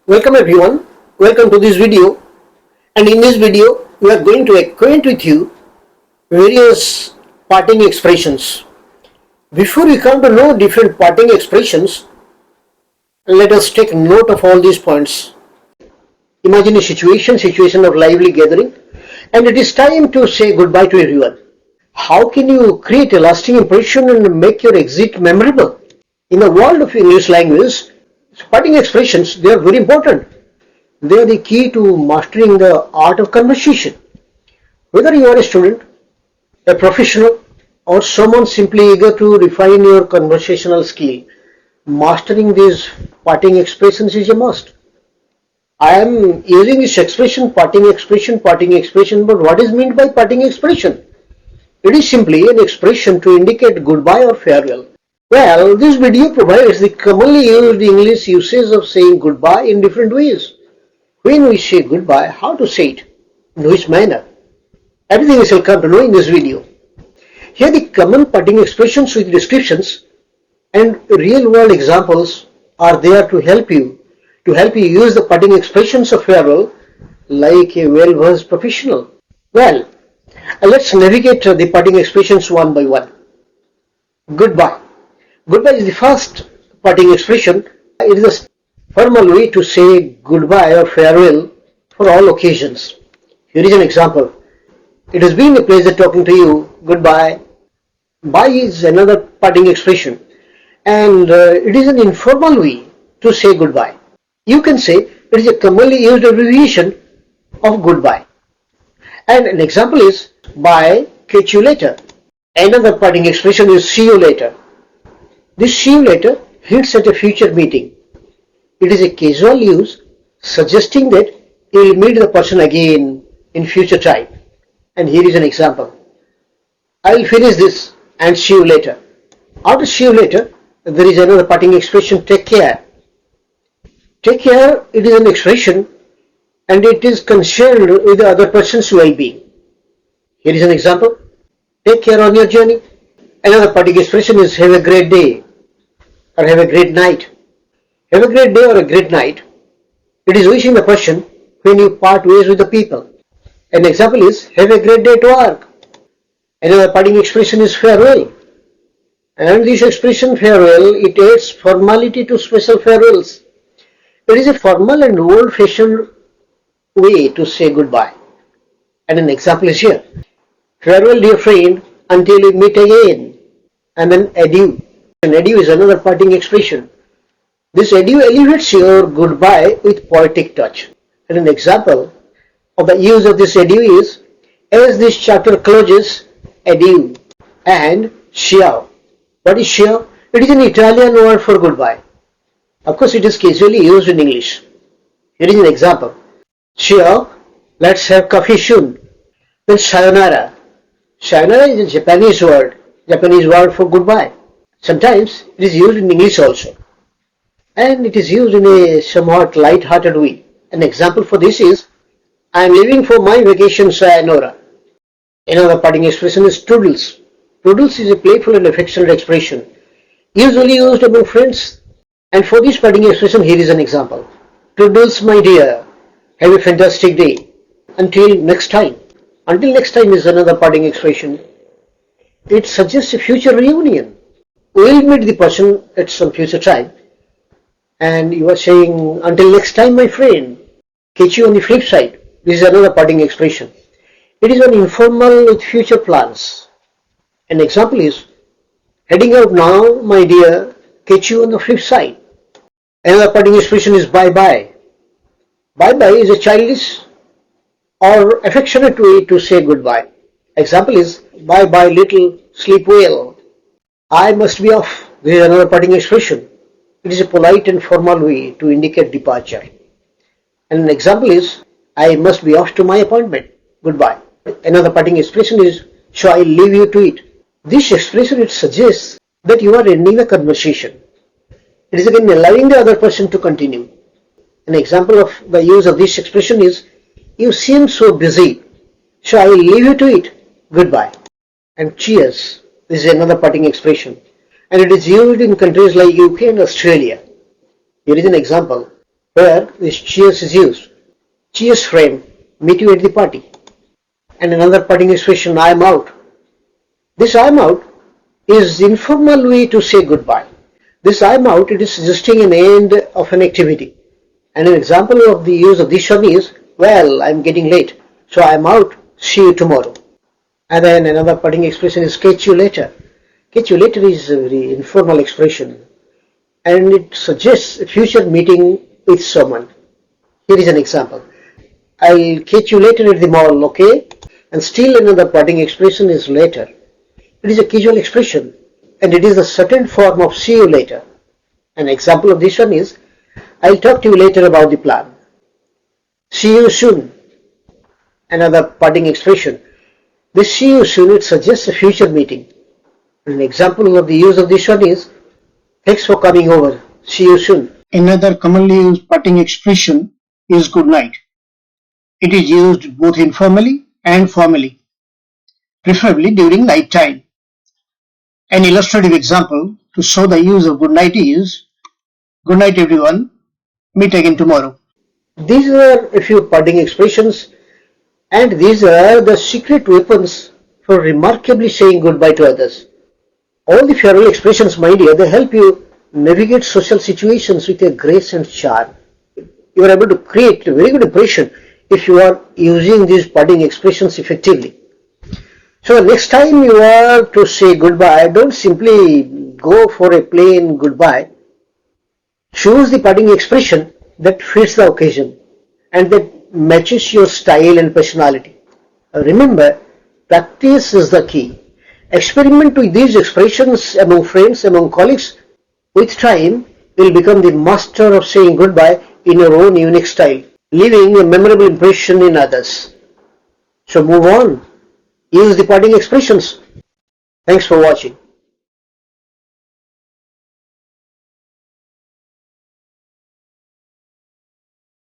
Welcome everyone, welcome to this video, and in this video we are going to acquaint with you various parting expressions. Before we come to know different parting expressions, let us take note of all these points. Imagine a situation of lively gathering, and it is time to say goodbye to everyone. How can you create a lasting impression and make your exit memorable? In the world of English language, parting expressions, they are very important. They are the key to mastering the art of conversation. Whether you are a student, a professional, or someone simply eager to refine your conversational skill, mastering these parting expressions is a must. I am using this expression, parting expression, but what is meant by parting expression? It is simply an expression to indicate goodbye or farewell. Well, this video provides the commonly used English usage of saying goodbye in different ways. When we say goodbye, how to say it, in which manner. Everything we shall come to know in this video. Here the common parting expressions with descriptions and real world examples are there to help you use the parting expressions of farewell like a well-versed professional. Well, let's navigate the parting expressions one by one. Goodbye. Goodbye is the first parting expression. It is a formal way to say goodbye or farewell for all occasions. Here is an example. It has been a pleasure talking to you. Goodbye. Bye is another parting expression, and it is an informal way to say goodbye. You can say it is a commonly used abbreviation of goodbye. And an example is bye, catch you later. Another parting expression is see you later. This see you later hints at a future meeting. It is a casual use suggesting that you will meet the person again in future time. And here is an example. I will finish this and see you later. After see you later, there is another parting expression, take care. Take care, it is an expression and it is concerned with the other person's well-being. Here is an example. Take care on your journey. Another parting expression is have a great day or have a great night. Have a great day or a great night. It is wishing the person when you part ways with the people. An example is have a great day at work. Another parting expression is farewell. And this expression farewell, it adds formality to special farewells. It is a formal and old-fashioned way to say goodbye. And an example is here. Farewell dear friend until we meet again. And then adieu. And adieu is another parting expression. This adieu elevates your goodbye with poetic touch. And an example of the use of this adieu is, as this chapter closes, adieu and ciao. What is ciao? It is an Italian word for goodbye. Of course, it is casually used in English. Here is an example. Ciao, let's have coffee soon. Then sayonara. Sayonara is a Japanese word for goodbye. Sometimes it is used in English also. And it is used in a somewhat light-hearted way. An example for this is, I am leaving for my vacation, sayonara. Another parting expression is toodles. Toodles is a playful and affectionate expression, usually used among friends. And for this parting expression, here is an example. Toodles, my dear. Have a fantastic day. Until next time. Until next time is another parting expression. It suggests a future reunion. We'll meet the person at some future time. And you are saying, until next time, my friend. Catch you on the flip side. This is another parting expression. It is an informal with future plans. An example is, heading out now, my dear. Catch you on the flip side. Another parting expression is bye-bye. Bye-bye is a childish or affectionate way to say goodbye. Example is, bye-bye little, sleep well. I must be off. This is another parting expression. It is a polite and formal way to indicate departure. And an example is, I must be off to my appointment. Goodbye. Another parting expression is, so I leave you to it. This expression, it suggests that you are ending a conversation. It is again allowing the other person to continue. An example of the use of this expression is, you seem so busy, so I will leave you to it. Goodbye. And cheers. This is another parting expression. And it is used in countries like UK and Australia. Here is an example. where this cheers is used. Cheers friend, meet you at the party. And another parting expression, I am out. This I am out is the informal way to say goodbye. This I am out, it is suggesting an end of an activity. And an example of the use of this one is, well, I am getting late, so I am out, see you tomorrow. And then another parting expression is catch you later. Catch you later is a very informal expression and it suggests a future meeting with someone. Here is an example. I'll catch you later at the mall, okay? And still another parting expression is later. It is a casual expression and it is a certain form of see you later. An example of this one is, I'll talk to you later about the plan. See you soon. Another parting expression. This see you soon, it suggests a future meeting. An example of the use of this one is, thanks for coming over. See you soon. Another commonly used parting expression is good night. It is used both informally and formally, preferably during night time. An illustrative example to show the use of good night is, good night everyone, meet again tomorrow. These are a few parting expressions and these are the secret weapons for remarkably saying goodbye to others. All the farewell expressions, my dear, they help you navigate social situations with a grace and charm. You are able to create a very good impression if you are using these parting expressions effectively. So next time you are to say goodbye, don't simply go for a plain goodbye. Choose the parting expression that fits the occasion and that matches your style and personality. Remember, practice is the key. Experiment with these expressions among friends, among colleagues. With time, you will become the master of saying goodbye in your own unique style, leaving a memorable impression in others. So move on. Use the parting expressions. Thanks for watching.